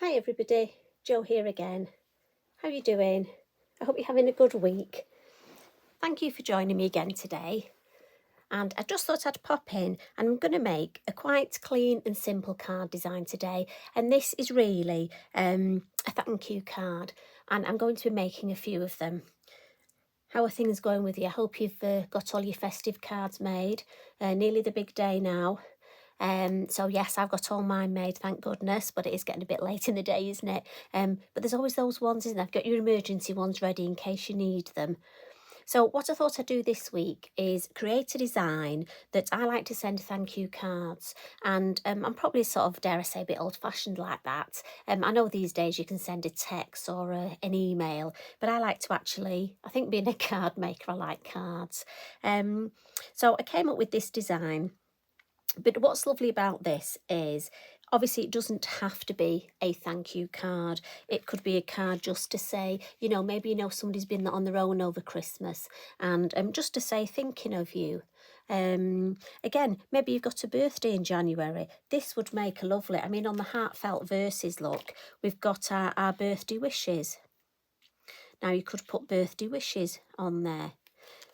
Hi everybody, Jo here again. How are you doing? I hope you're having a good week. Thank you for joining me again today. And I just thought I'd pop in and I'm going to make a quite clean and simple card design today. And this is really a thank you card, and I'm going to be making a few of them. How are things going with you? I hope you've got all your festive cards made. Nearly the big day now. So yes, I've got all mine made, thank goodness, but it is getting a bit late in the day, isn't it? But there's always those ones, isn't there? I've got your emergency ones ready in case you need them. So what I thought I'd do this week is create a design that I like to send thank you cards. And I'm probably sort of, dare I say, a bit old-fashioned like that. I know these days you can send a text or an email, but I like to actually, I think being a card maker, I like cards. So I came up with this design. But what's lovely about this is obviously it doesn't have to be a thank you card. It could be a card just to say, maybe somebody's been on their own over Christmas, and just to say thinking of you. Again, maybe you've got a birthday in January. This would make a lovely, on the Heartfelt verses, look, we've got our birthday wishes. Now you could put birthday wishes on there.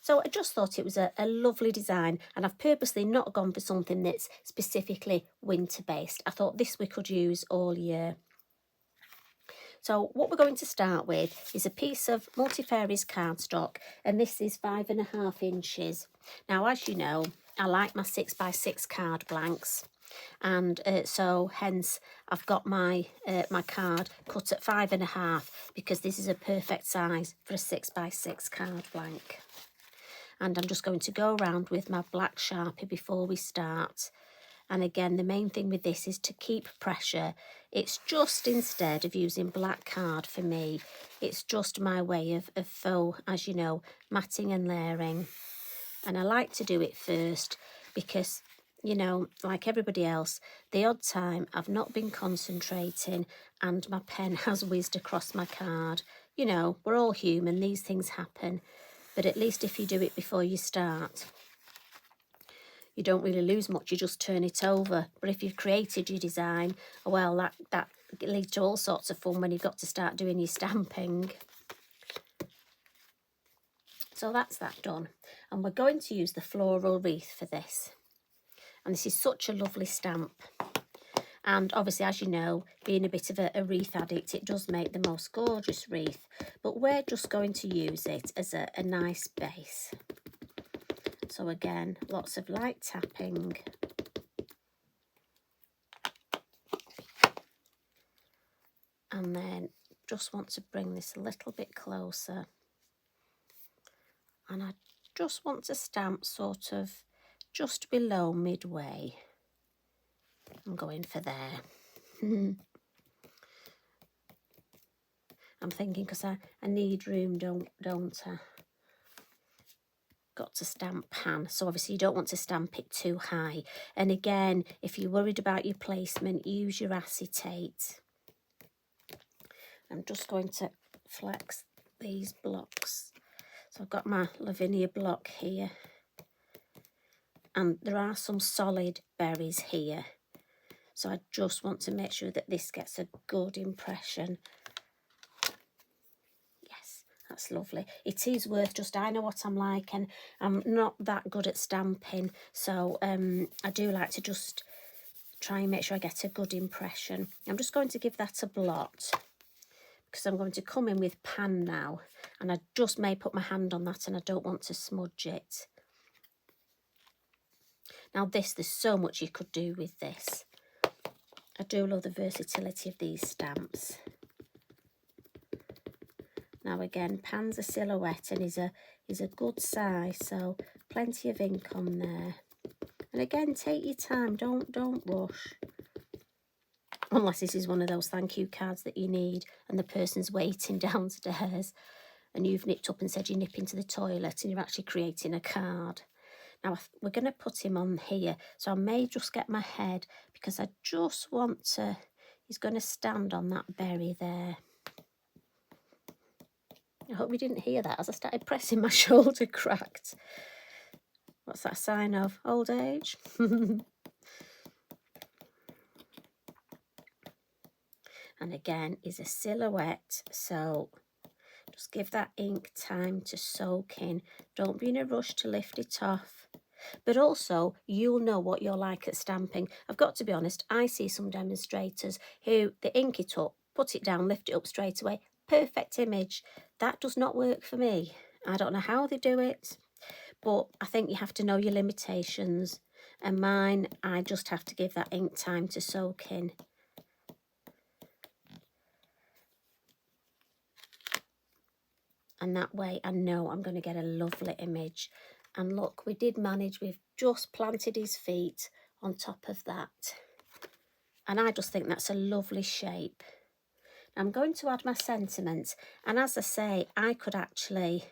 So I just thought it was a lovely design, and I've purposely not gone for something that's specifically winter based. I thought this we could use all year. So what we're going to start with is a piece of multifarious cardstock, and this is 5.5 inches. Now, as you know, I like my 6x6 card blanks, and so hence I've got my my card cut at 5.5 because this is a perfect size for a 6x6 card blank. And I'm just going to go around with my black Sharpie before we start. And again, the main thing with this is to keep pressure. It's just, instead of using black card for me, it's just my way of faux, as you know, matting and layering. And I like to do it first because, like everybody else, the odd time I've not been concentrating and my pen has whizzed across my card. We're all human, these things happen. But at least if you do it before you start, you don't really lose much, you just turn it over. But if you've created your design, well, that leads to all sorts of fun when you've got to start doing your stamping. So that's that done. And we're going to use the Floral Wreath for this. And this is such a lovely stamp. And obviously, as you know, being a bit of a wreath addict, it does make the most gorgeous wreath. But we're just going to use it as a nice base. So again, lots of light tapping. And then just want to bring this a little bit closer. And I just want to stamp sort of just below midway. I'm going for there. I'm thinking because I need room, don't I? Got to stamp pan, so obviously you don't want to stamp it too high. And again, if you're worried about your placement, use your acetate. I'm just going to flex these blocks. So I've got my Lavinia block here, and there are some solid berries here. So I just want to make sure that this gets a good impression. Yes, that's lovely. It is worth just, I know what I'm like, and I'm not that good at stamping. So I do like to just try and make sure I get a good impression. I'm just going to give that a blot, because I'm going to come in with pan now, and I just may put my hand on that and I don't want to smudge it. Now there's so much you could do with this. I do love the versatility of these stamps. Now again, pan's a silhouette and is a good size, so plenty of ink on there. And again, take your time, don't rush. Unless this is one of those thank you cards that you need and the person's waiting downstairs and you've nipped up and said you're nipping to the toilet and you're actually creating a card. Now we're going to put him on here, so I may just get my head because I just want to, he's going to stand on that berry there. I hope you didn't hear that as I started pressing, my shoulder cracked. What's that sign of? Old age? and again is a silhouette, so just give that ink time to soak in. Don't be in a rush to lift it off. But also, you'll know what you're like at stamping. I've got to be honest, I see some demonstrators who they ink it up, put it down, lift it up straight away. Perfect image. That does not work for me. I don't know how they do it, but I think you have to know your limitations. And mine, I just have to give that ink time to soak in. And that way I know I'm going to get a lovely image. And look, we did manage, we've just planted his feet on top of that. And I just think that's a lovely shape. I'm going to add my sentiments. And as I say, I could actually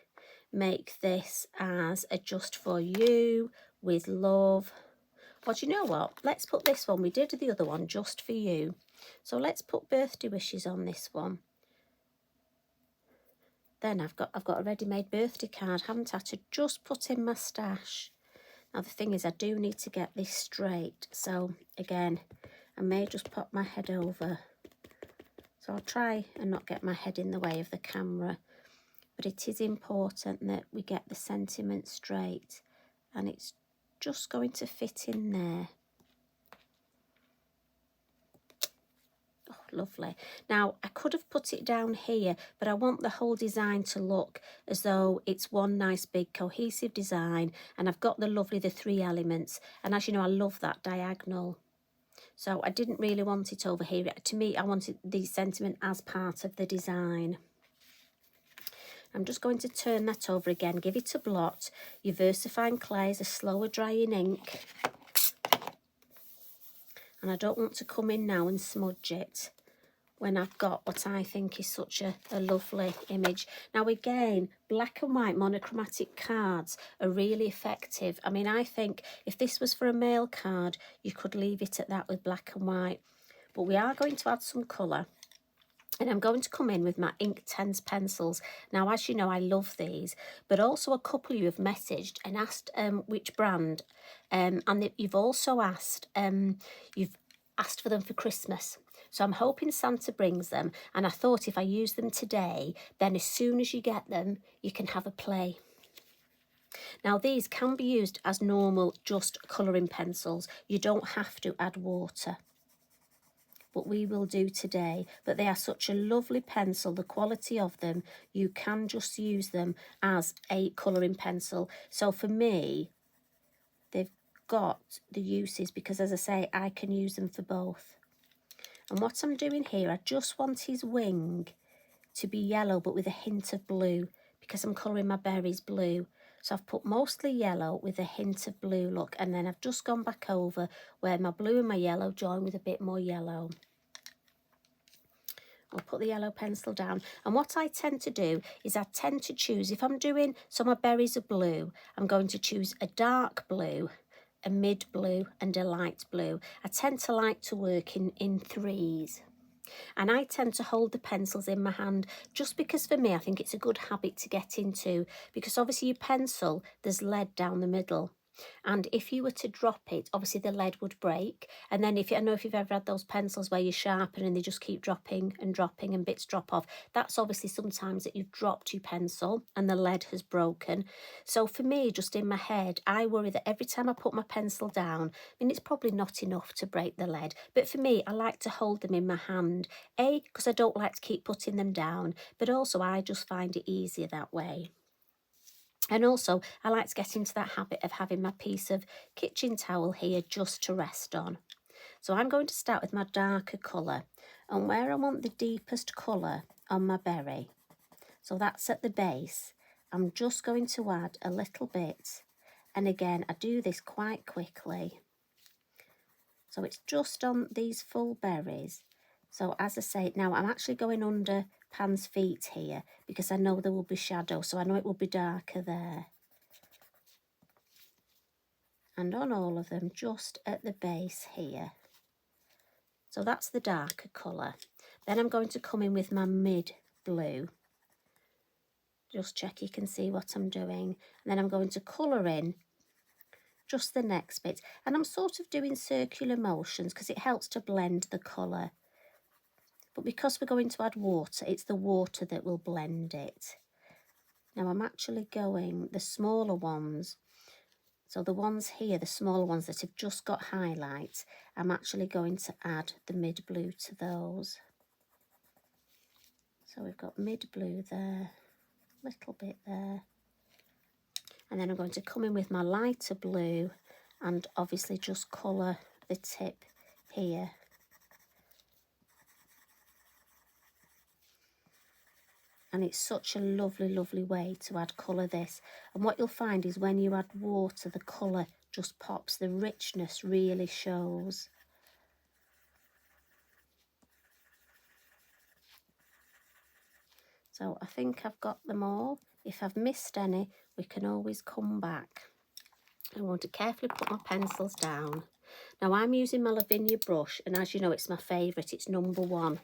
make this as a just for you, with love. Or do you know what? Let's put this one. We did the other one, just for you. So let's put birthday wishes on this one. Then I've got a ready-made birthday card, haven't I, to just put in my stash. Now the thing is, I do need to get this straight. So again, I may just pop my head over. So I'll try and not get my head in the way of the camera. But it is important that we get the sentiment straight. And it's just going to fit in there. Oh, lovely. Now, I could have put it down here, but I want the whole design to look as though it's one nice big cohesive design. And I've got the 3 elements. And as you know, I love that diagonal. So I didn't really want it over here. To me, I wanted the sentiment as part of the design. I'm just going to turn that over again, give it a blot. Your VersaFine clay is a slower drying ink. And I don't want to come in now and smudge it when I've got what I think is such a lovely image. Now again, black and white monochromatic cards are really effective. I mean, I think if this was for a mail card, you could leave it at that with black and white. But we are going to add some colour. And I'm going to come in with my Inktense pencils. Now, as you know, I love these, but also a couple you have messaged and asked which brand. And you've also asked, for them for Christmas. So I'm hoping Santa brings them. And I thought if I use them today, then as soon as you get them, you can have a play. Now, these can be used as normal, just colouring pencils. You don't have to add water. But we will do today. But they are such a lovely pencil, the quality of them, you can just use them as a colouring pencil. So for me, they've got the uses because, as I say, I can use them for both. And what I'm doing here, I just want his wing to be yellow but with a hint of blue because I'm colouring my berries blue. So I've put mostly yellow with a hint of blue, look, and then I've just gone back over where my blue and my yellow join with a bit more yellow. I'll put the yellow pencil down. And what I tend to do is I tend to choose, if I'm doing, so my berries are blue, I'm going to choose a dark blue, a mid blue and a light blue. I tend to like to work in threes. And I tend to hold the pencils in my hand just because for me, I think it's a good habit to get into because obviously your pencil, there's lead down the middle. And if you were to drop it, obviously the lead would break. And then I know if you've ever had those pencils where you sharpen and they just keep dropping and bits drop off, that's obviously sometimes that you've dropped your pencil and the lead has broken. So for me, just in my head, I worry that every time I put my pencil down, I mean, it's probably not enough to break the lead. But for me, I like to hold them in my hand. A, because I don't like to keep putting them down, but also I just find it easier that way. And also, I like to get into that habit of having my piece of kitchen towel here just to rest on. So I'm going to start with my darker colour. And where I want the deepest colour on my berry, so that's at the base, I'm just going to add a little bit. And again, I do this quite quickly. So it's just on these full berries. So as I say, now I'm actually going under Pan's feet here because I know there will be shadow, so I know it will be darker there. And on all of them, just at the base here. So that's the darker colour. Then I'm going to come in with my mid blue. Just check you can see what I'm doing. And then I'm going to colour in just the next bit. And I'm sort of doing circular motions because it helps to blend the colour. but because we're going to add water, it's the water that will blend it. Now I'm actually going the smaller ones, so the ones here, the smaller ones that have just got highlights, I'm actually going to add the mid blue to those. So we've got mid blue there, little bit there, and then I'm going to come in with my lighter blue and obviously just colour the tip here. And it's such a lovely, lovely way to add colour this. And what you'll find is when you add water, the colour just pops, the richness really shows. So I think I've got them all. If I've missed any, we can always come back. I want to carefully put my pencils down. Now I'm using my Lavinia brush, and as you know, it's my favourite, it's number 1.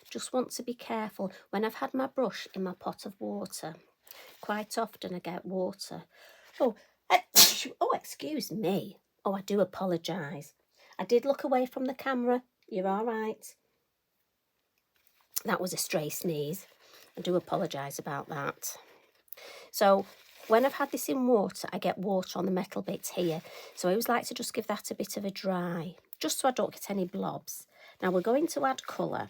Just want to be careful. When I've had my brush in my pot of water, quite often I get water. Oh, excuse me. Oh, I do apologise. I did look away from the camera. You're all right. That was a stray sneeze. I do apologise about that. So when I've had this in water, I get water on the metal bits here. So I always like to just give that a bit of a dry, just so I don't get any blobs. Now we're going to add colour.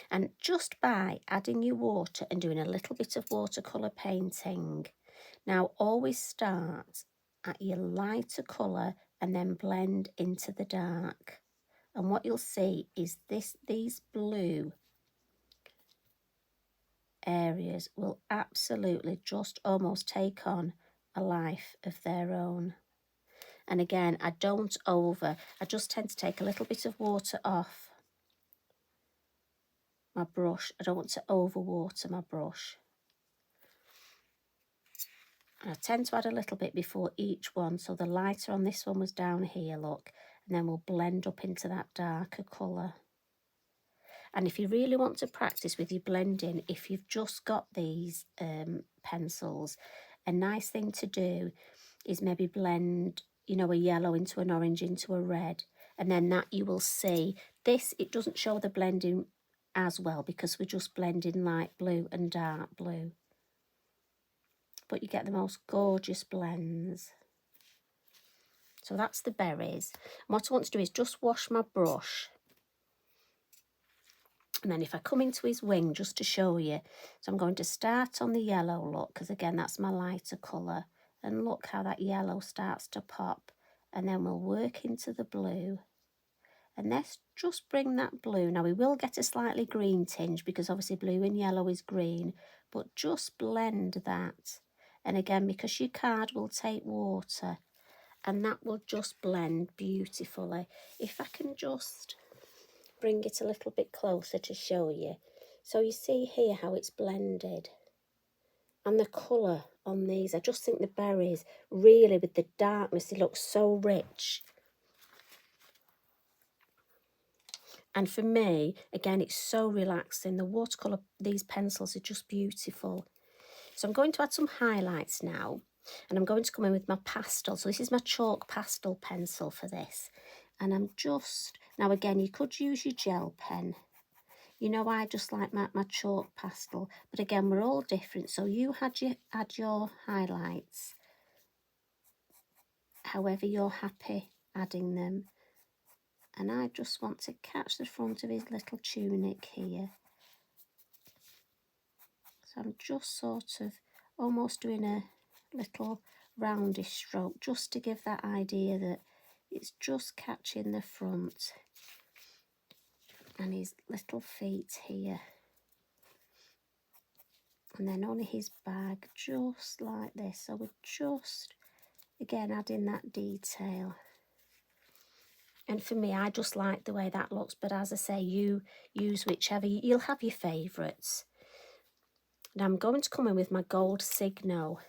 And just by adding your water and doing a little bit of watercolour painting, now always start at your lighter colour and then blend into the dark. And what you'll see is these blue areas will absolutely just almost take on a life of their own. And again, I just tend to take a little bit of water off my brush. I don't want to overwater my brush. And I tend to add a little bit before each one, so the lighter on this one was down here, look, and then we'll blend up into that darker colour. And if you really want to practice with your blending, if you've just got these pencils, a nice thing to do is maybe blend, you know, a yellow into an orange into a red, and then that you will see. This, it doesn't show the blending as well because we're just blending light blue and dark blue. But you get the most gorgeous blends. So that's the berries. And what I want to do is just wash my brush. And then if I come into his wing, just to show you, so I'm going to start on the yellow, look, because again, that's my lighter colour. And look how that yellow starts to pop. And then we'll work into the blue. And let's just bring that blue. Now, we will get a slightly green tinge because obviously blue and yellow is green. But just blend that. And again, because your card will take water, and that will just blend beautifully. If I can just bring it a little bit closer to show you. So you see here how it's blended. And the colour on these, I just think the berries, really with the darkness, they look so rich. And for me, again, it's so relaxing. The watercolour, these pencils are just beautiful. So I'm going to add some highlights now. And I'm going to come in with my pastel. So this is my chalk pastel pencil for this. And I'm just, now again, you could use your gel pen. You know, I just like my chalk pastel. But again, we're all different. So you add your highlights however you're happy adding them. And I just want to catch the front of his little tunic here. So I'm just sort of almost doing a little roundish stroke just to give that idea that it's just catching the front and his little feet here. And then on his bag, just like this. So we're just, again, adding that detail. And for me, I just like the way that looks. But as I say, you use whichever, you'll have your favourites. Now I'm going to come in with my gold Signo.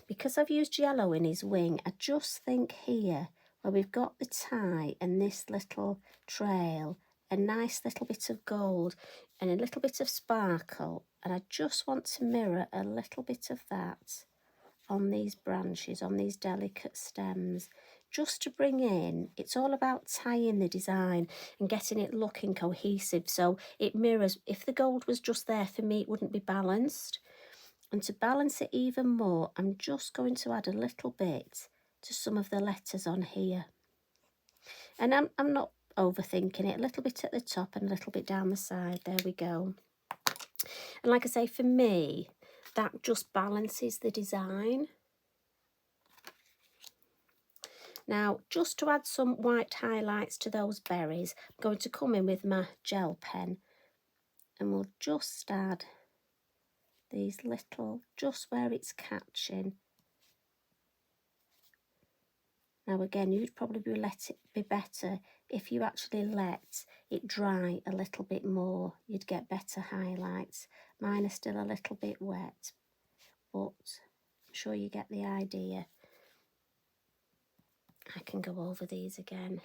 Because I've used yellow in his wing, I just think here, where we've got the tie and this little trail, a nice little bit of gold and a little bit of sparkle. And I just want to mirror a little bit of that on these branches, on these delicate stems, just to bring in, it's all about tying the design and getting it looking cohesive so it mirrors. If the gold was just there for me, it wouldn't be balanced. And to balance it even more, I'm just going to add a little bit to some of the letters on here. And I'm not overthinking it, a little bit at the top and a little bit down the side. There we go. And like I say, for me, that just balances the design. Now, just to add some white highlights to those berries, I'm going to come in with my gel pen and we'll just add these little, just where it's catching. Now again, you'd probably let it be better if you actually let it dry a little bit more. You'd get better highlights. Mine are still a little bit wet, but I'm sure you get the idea. I can go over these again.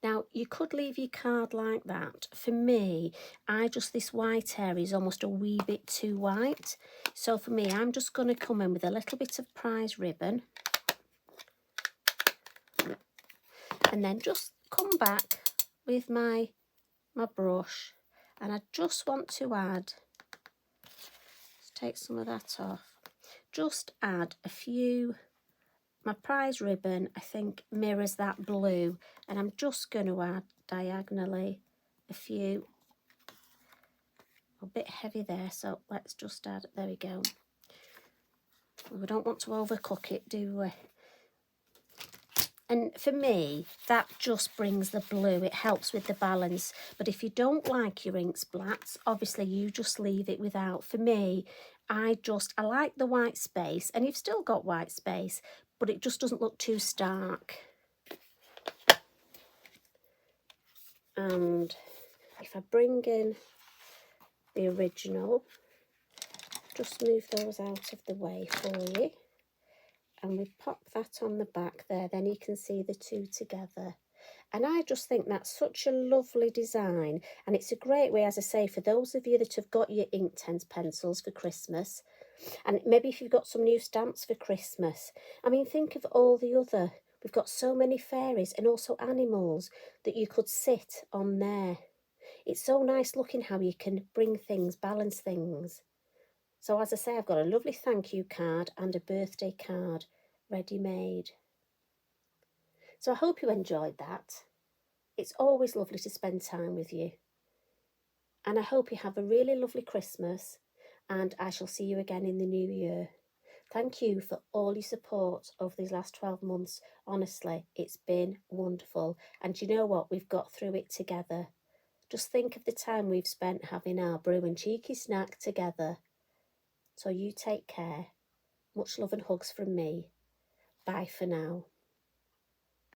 Now, you could leave your card like that. For me, this white area is almost a wee bit too white. So for me, I'm just going to come in with a little bit of prize ribbon. And then just come back with my brush. And I just want to add, let's take some of that off. Just add a few. My prize ribbon, I think, mirrors that blue, and I'm just going to add diagonally a few. A bit heavy there, so let's just add, there we go. We don't want to overcook it, do we? And for me, that just brings the blue. It helps with the balance. But if you don't like your ink splats, obviously you just leave it without. For me, I like the white space, and you've still got white space, but it just doesn't look too stark. And if I bring in the original, just move those out of the way for you. And we pop that on the back there, then you can see the two together. And I just think that's such a lovely design, and it's a great way, as I say, for those of you that have got your Inktense pencils for Christmas, and maybe if you've got some new stamps for Christmas. I mean, think of all the other, we've got so many fairies and also animals that you could sit on there. It's so nice looking how you can bring things, balance things. So as I say, I've got a lovely thank you card and a birthday card ready made. So I hope you enjoyed that. It's always lovely to spend time with you. And I hope you have a really lovely Christmas, and I shall see you again in the new year. Thank you for all your support over these last 12 months. Honestly, it's been wonderful. And you know what? We've got through it together. Just think of the time we've spent having our brew and cheeky snack together. So you take care. Much love and hugs from me. Bye for now.